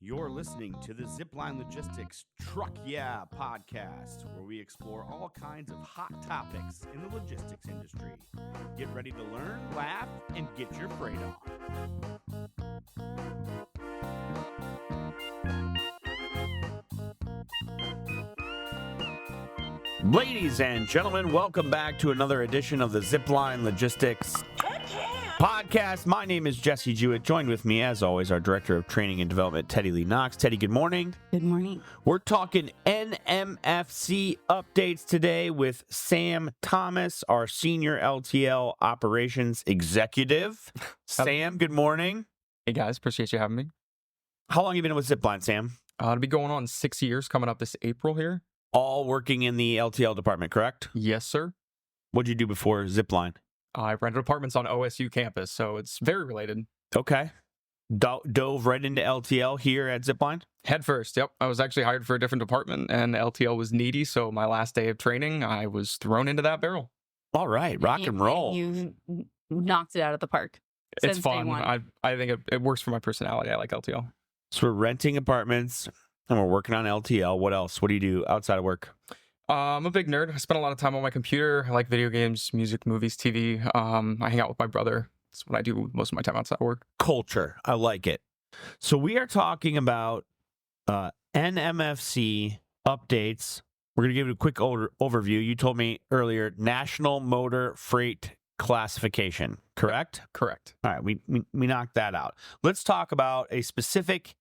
You're listening to the Zipline Logistics Truck Yeah podcast, where we explore all kinds of hot topics in the logistics industry. Get ready to learn, laugh, and get your freight on. Ladies and gentlemen, welcome back to another edition of the Zipline Logistics podcast. My name is Jesse Jewett. Joined with me, as always, our Director of Training and Development, Teddy Lee Knox. Teddy, good morning. Good morning. We're talking NMFC updates today with Sam Thomas, our Senior LTL Operations Executive. Sam, good morning. Hey guys, appreciate you having me. How long have you been with Zipline, Sam? It'll be going on 6 years coming up this April here. All working in the LTL department, correct? Yes, sir. What'd you do before Zipline? I rented apartments on OSU campus, so it's very related. Okay. Dove right into LTL here at Zipline? Head first, yep. I was actually hired for a different department, and LTL was needy, so my last day of training, I was thrown into that barrel. All right, rock and roll. You knocked it out of the park. It's Since day fun. one. I think it works for my personality. I like LTL. So we're renting apartments and we're working on LTL. What else? What do you do outside of work? I'm a big nerd. I spend a lot of time on my computer. I like video games, music, movies, TV. I hang out with my brother. That's what I do most of my time outside of work. Culture. I like it. So we are talking about NMFC updates. We're going to give you a quick overview. You told me earlier, National Motor Freight Classification, correct? Correct. All right, we knocked that out. Let's talk about a specific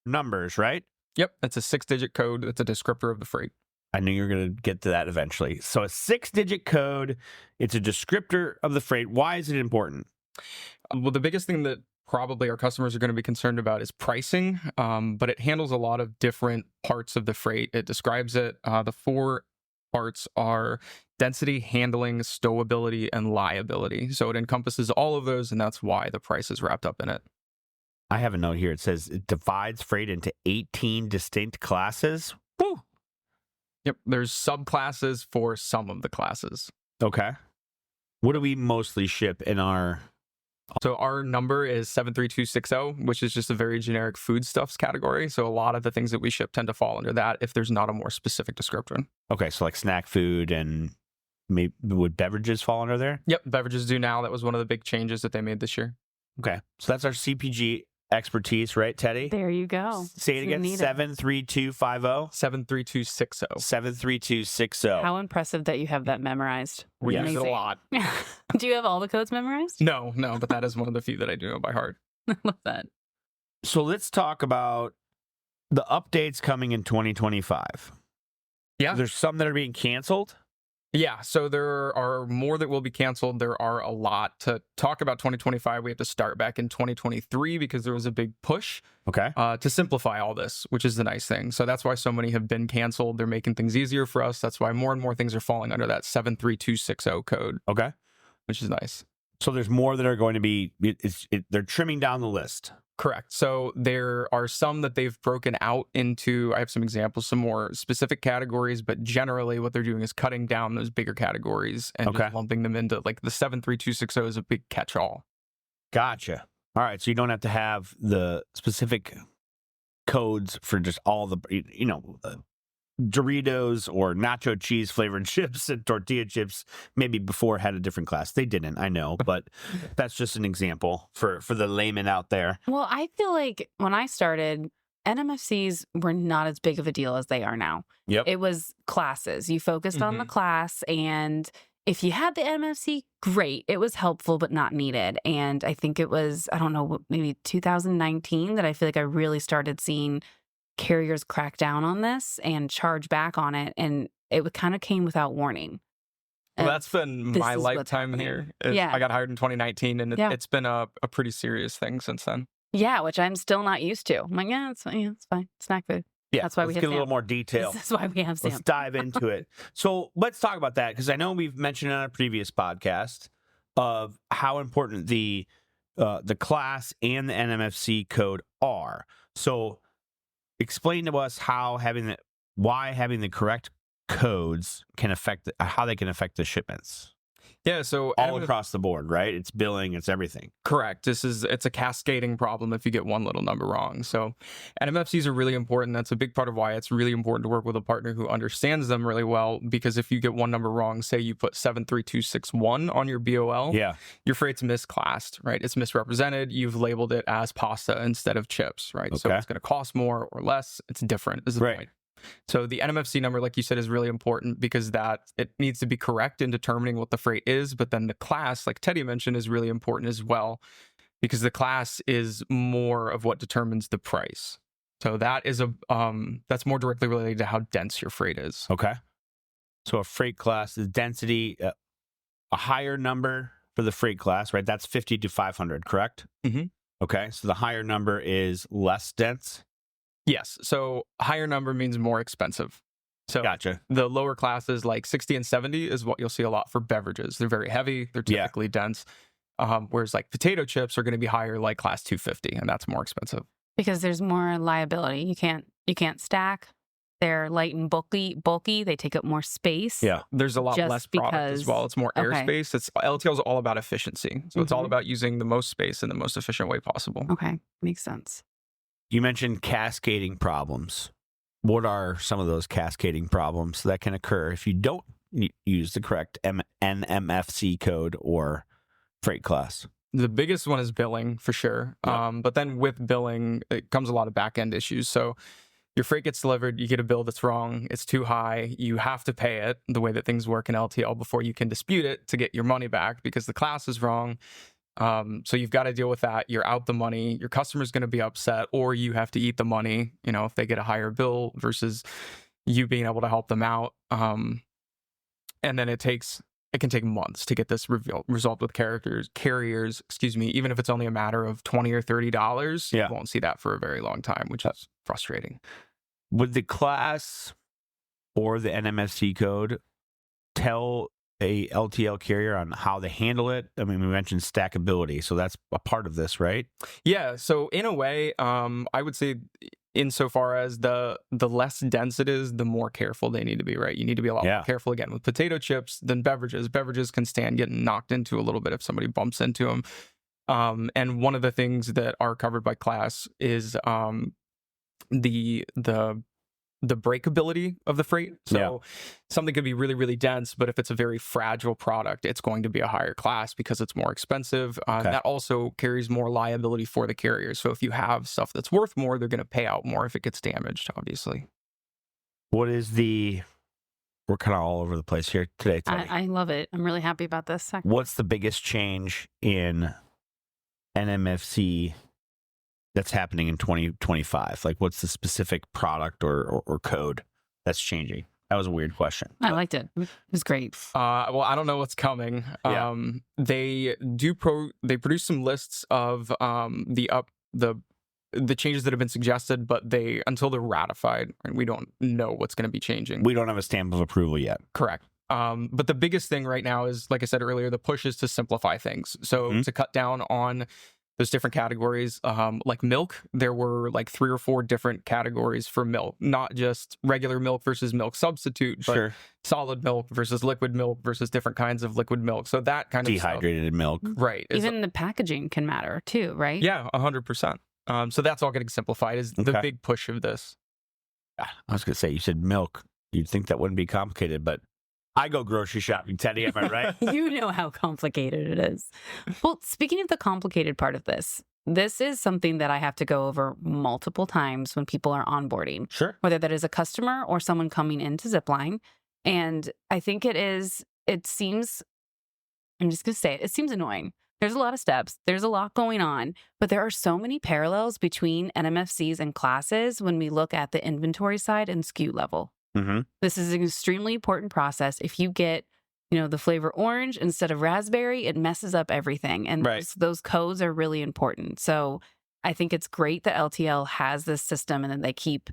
numbers, right? Yep, it's a 6-digit code. It's a descriptor of the freight. I knew you were going to get to that eventually. So a 6-digit code, it's a descriptor of the freight. Why is it important? Well, the biggest thing that probably our customers are going to be concerned about is pricing, but it handles a lot of different parts of the freight. It describes it. The 4 parts are density, handling, stowability, and liability. So it encompasses all of those, and that's why the price is wrapped up in it. I have a note here. It says it divides freight into 18 distinct classes. Woo! Yep, there's subclasses for some of the classes. Okay. What do we mostly ship in our... So our number is 73260, which is just a very generic foodstuffs category. So a lot of the things that we ship tend to fall under that if there's not a more specific description. Okay, so like snack food and maybe would beverages fall under there? Yep, beverages do now. That was one of the big changes that they made this year. Okay, so that's our CPG expertise, right, Teddy? There you go. Say it again, 73250? 73260. 73260. How impressive that you have that memorized. We use it a Amazing. lot. Do you have all the codes memorized? No, but that is one of the few that I do know by heart. I love that. So let's talk about the updates coming in 2025. Yeah. There's some that are being canceled. Yeah, so there are more that will be canceled. There are a lot. To talk about 2025, we have to start back in 2023 because there was a big push Okay. to simplify all this, which is the nice thing. So that's why so many have been canceled. They're making things easier for us. That's why more and more things are falling under that 73260 code, Okay. which is nice. So there's more that are going to be, they're trimming down the list. Correct. So there are some that they've broken out into, I have some examples, some more specific categories, but generally what they're doing is cutting down those bigger categories and just lumping them into, like, the 73260 is a big catch-all. Gotcha. All right. So you don't have to have the specific codes for just all the, Doritos or nacho cheese flavored chips and tortilla chips. Maybe before had a different class. They didn't, I know, but that's just an example for the layman out there. Well, I feel like when I started, NMFCs were not as big of a deal as they are now. Yep. It was classes. You focused on the class, and if you had the NMFC, great. It was helpful, but not needed. And I think it was, I don't know, maybe 2019 that I feel like I really started seeing carriers crack down on this and charge back on it, and it kind of came without warning. Well, that's been my lifetime here. Yeah. I got hired in 2019, and it's been a pretty serious thing since then. Yeah, which I'm still not used to. I'm like, it's fine. Snack food. Yeah, that's why let's we have get Sam. a little more detail. That's why we have Sam. Let's dive into it. So let's talk about that, because I know we've mentioned on a previous podcast of how important the class and the NMFC code are. So explain to us why having the correct codes can affect how they can affect the shipments. Yeah, so all across the board, right? It's billing, it's everything. Correct. It's a cascading problem if you get one little number wrong. So NMFCs are really important. That's a big part of why it's really important to work with a partner who understands them really well, because if you get one number wrong, say you put 73261 on your BOL, your freight's misclassed, right? It's misrepresented. You've labeled it as pasta instead of chips, right? So it's going to cost more or less. It's different is the point. So the NMFC number, like you said, is really important because it needs to be correct in determining what the freight is. But then the class, like Teddy mentioned, is really important as well, because the class is more of what determines the price. So that is that's more directly related to how dense your freight is. Okay. So a freight class is density, a higher number for the freight class, right? That's 50 to 500, correct? Mm-hmm. Okay. So the higher number is less dense. Yes. So higher number means more expensive. So gotcha. The lower classes like 60 and 70 is what you'll see a lot for beverages. They're very heavy. They're typically dense. Whereas like potato chips are going to be higher, like class 250, and that's more expensive. Because there's more liability. You can't stack. They're light and bulky. They take up more space. Yeah. There's a lot less product as well. It's more airspace. LTL is all about efficiency. So it's all about using the most space in the most efficient way possible. Okay. Makes sense. You mentioned cascading problems. What are some of those cascading problems that can occur if you don't use the correct NMFC code or freight class? The biggest one is billing, for sure. Yep. But then with billing, it comes a lot of back-end issues. So your freight gets delivered, you get a bill that's wrong, it's too high, you have to pay it the way that things work in LTL before you can dispute it to get your money back because the class is wrong. So you've got to deal with that. You're out the money. Your customer's going to be upset, or you have to eat the money, if they get a higher bill versus you being able to help them out. And then it can take months to get this resolved with carriers, even if it's only a matter of $20 or $30, you won't see that for a very long time, which is frustrating. Would the class or the NMFC code tell a LTL carrier on how they handle it? I mean, we mentioned stackability, so that's a part of this, right? Yeah. So in a way, I would say insofar as the less dense it is, the more careful they need to be, right? You need to be a lot more careful again with potato chips than beverages. Beverages can stand getting knocked into a little bit if somebody bumps into them. And one of the things that are covered by class is the breakability of the freight. So something could be really, really dense, but if it's a very fragile product, it's going to be a higher class because it's more expensive. That also carries more liability for the carrier. So if you have stuff that's worth more, they're going to pay out more if it gets damaged, obviously. We're kind of all over the place here today. I love it. I'm really happy about this. What's the biggest change in NMFC that's happening in 2025? Like, what's the specific product or code that's changing? That was a weird question. I liked it. It was great. Well, I don't know what's coming. They produce some lists of the changes that have been suggested, but until they're ratified, and we don't know what's going to be changing. We don't have a stamp of approval yet. Correct. But the biggest thing right now is, like I said earlier, the push is to simplify things. So to cut down on those different categories, like milk, there were like 3 or 4 different categories for milk, not just regular milk versus milk substitute, but solid milk versus liquid milk versus different kinds of liquid milk. So that kind of dehydrated milk, right? Even the packaging can matter too, right? Yeah, 100%. So that's all getting simplified. Is the big push of this? I was going to say, you said milk. You'd think that wouldn't be complicated, but I go grocery shopping, Teddy. Am I right? You know how complicated it is. Well, speaking of the complicated part of this is something that I have to go over multiple times when people are onboarding. Sure. Whether that is a customer or someone coming into Zipline. And I think it seems annoying. There's a lot of steps. There's a lot going on, but there are so many parallels between NMFCs and classes when we look at the inventory side and SKU level. This is an extremely important process. If you get, the flavor orange instead of raspberry, it messes up everything. And those codes are really important. So I think it's great that LTL has this system and that they keep,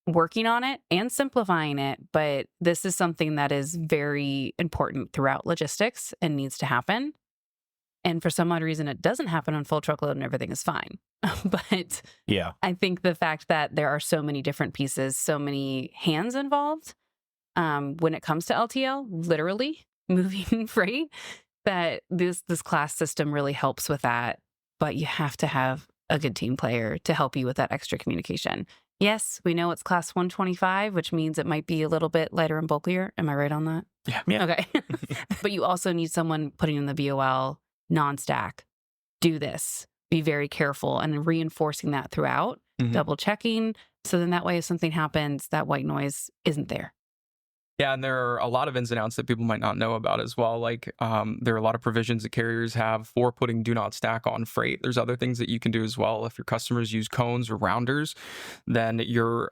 working on it and simplifying it. But this is something that is very important throughout logistics and needs to happen. And for some odd reason, it doesn't happen on full truckload and everything is fine. But I think the fact that there are so many different pieces, so many hands involved, when it comes to LTL, literally, moving freight, that this class system really helps with that. But you have to have a good team player to help you with that extra communication. Yes, we know it's class 125, which means it might be a little bit lighter and bulkier. Am I right on that? Yeah. Okay. But you also need someone putting in the BOL non-stack. Do this. Be very careful and reinforcing that throughout, double checking. So then that way, if something happens, that white noise isn't there. Yeah, and there are a lot of ins and outs that people might not know about as well. Like there are a lot of provisions that carriers have for putting do not stack on freight. There's other things that you can do as well. If your customers use cones or rounders, then your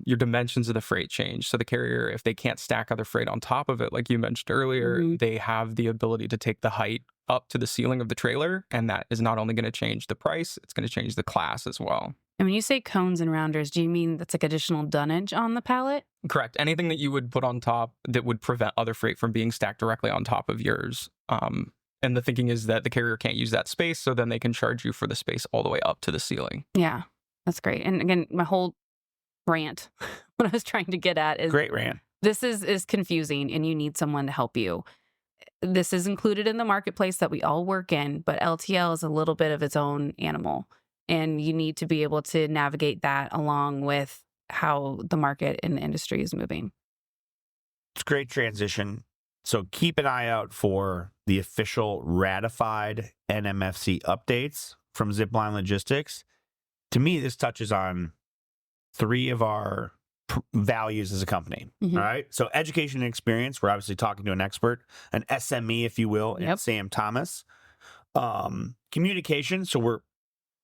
dimensions of the freight change. So the carrier, if they can't stack other freight on top of it, like you mentioned earlier, they have the ability to take the height up to the ceiling of the trailer. And that is not only going to change the price, it's going to change the class as well. And when you say cones and rounders, do you mean that's like additional dunnage on the pallet? Correct. Anything that you would put on top that would prevent other freight from being stacked directly on top of yours. And the thinking is that the carrier can't use that space, so then they can charge you for the space all the way up to the ceiling. Yeah, that's great. And again, my whole rant, what I was trying to get at is... Great rant. This is confusing, and you need someone to help you. This is included in the marketplace that we all work in, but LTL is a little bit of its own animal. And you need to be able to navigate that along with how the market and the industry is moving. It's a great transition. So keep an eye out for the official ratified NMFC updates from Zipline Logistics. To me, this touches on 3 of our values as a company. All right. So education and experience. We're obviously talking to an expert, an SME, if you will, and Sam Thomas. Communication. So we're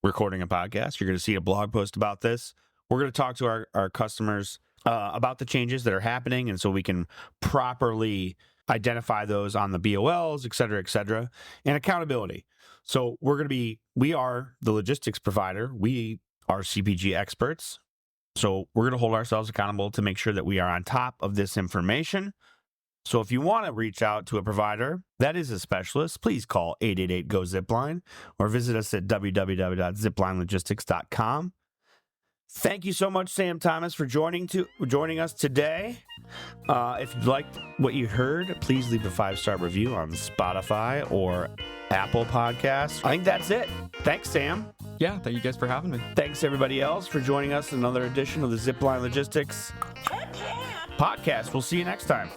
recording a podcast. You're going to see a blog post about this. We're going to talk to our customers about the changes that are happening, and so we can properly identify those on the BOLs, et cetera, and accountability. So we are the logistics provider. We are CPG experts. So we're going to hold ourselves accountable to make sure that we are on top of this information. So if you want to reach out to a provider that is a specialist, please call 888-GO-ZIPLINE or visit us at www.ziplinelogistics.com. Thank you so much, Sam Thomas, for joining us today. If you liked what you heard, please leave a 5-star review on Spotify or Apple Podcasts. I think that's it. Thanks, Sam. Yeah, thank you guys for having me. Thanks, everybody else, for joining us in another edition of the Zipline Logistics podcast. We'll see you next time.